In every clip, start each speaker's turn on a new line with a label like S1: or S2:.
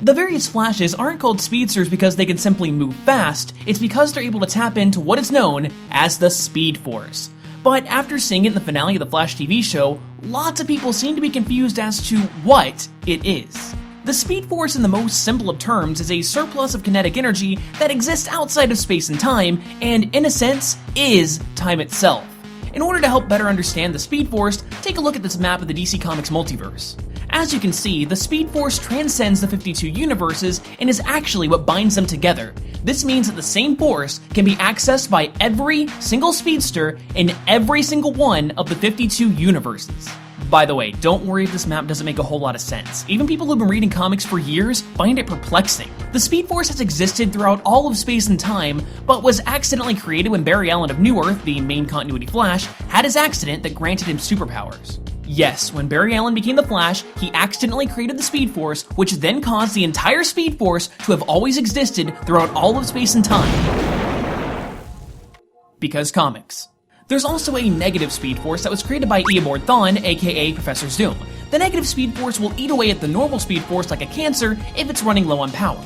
S1: The various Flashes aren't called speedsters because they can simply move fast, it's because they're able to tap into what is known as the Speed Force. But after seeing it in the finale of the Flash TV show, lots of people seem to be confused as to what it is. The Speed Force, in the most simple of terms, is a surplus of kinetic energy that exists outside of space and time, and in a sense, is time itself. In order to help better understand the Speed Force, take a look at this map of the DC Comics multiverse. As you can see, the Speed Force transcends the 52 universes and is actually what binds them together. This means that the same force can be accessed by every single speedster in every single one of the 52 universes. By the way, don't worry if this map doesn't make a whole lot of sense. Even people who've been reading comics for years find it perplexing. The Speed Force has existed throughout all of space and time, but was accidentally created when Barry Allen of New Earth, the main continuity Flash, had his accident that granted him superpowers. Yes, when Barry Allen became the Flash, he accidentally created the Speed Force, which then caused the entire Speed Force to have always existed throughout all of space and time. Because comics. There's also a negative Speed Force that was created by Eobard Thawne, aka Professor Zoom. The negative Speed Force will eat away at the normal Speed Force like a cancer if it's running low on power.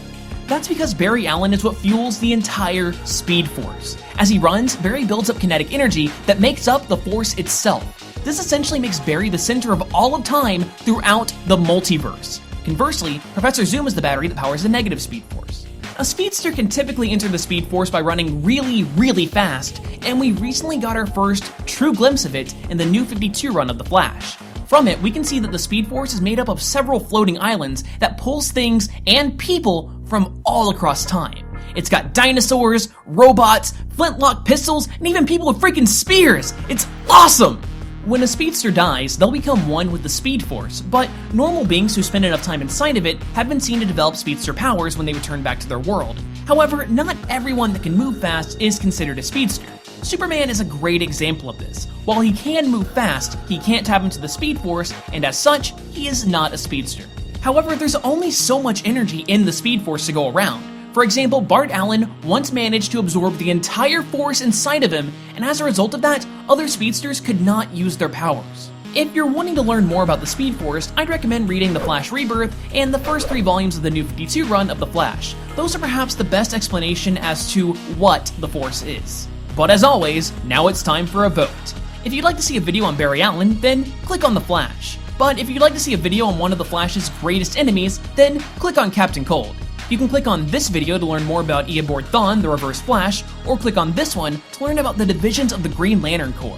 S1: That's because Barry Allen is what fuels the entire Speed Force. As he runs, Barry builds up kinetic energy that makes up the Force itself. This essentially makes Barry the center of all of time throughout the multiverse. Conversely, Professor Zoom is the battery that powers the negative Speed Force. A speedster can typically enter the Speed Force by running really fast, and we recently got our first true glimpse of it in the New 52 run of The Flash. From it, we can see that the Speed Force is made up of several floating islands that pulls things and people from all across time. It's got dinosaurs, robots, flintlock pistols, and even people with freaking spears! It's awesome! When a speedster dies, they'll become one with the Speed Force, but normal beings who spend enough time inside of it have been seen to develop speedster powers when they return back to their world. However, not everyone that can move fast is considered a speedster. Superman is a great example of this. While he can move fast, he can't tap into the Speed Force, and as such, he is not a speedster. However, there's only so much energy in the Speed Force to go around. For example, Bart Allen once managed to absorb the entire force inside of him, and as a result of that, other speedsters could not use their powers. If you're wanting to learn more about the Speed Force, I'd recommend reading The Flash Rebirth and the first 3 volumes of the New 52 run of The Flash. Those are perhaps the best explanation as to what the Force is. But as always, now it's time for a vote. If you'd like to see a video on Barry Allen, then click on The Flash. But if you'd like to see a video on one of the Flash's greatest enemies, then click on Captain Cold. You can click on this video to learn more about Eobard Thawne, the Reverse Flash, or click on this one to learn about the divisions of the Green Lantern Corps.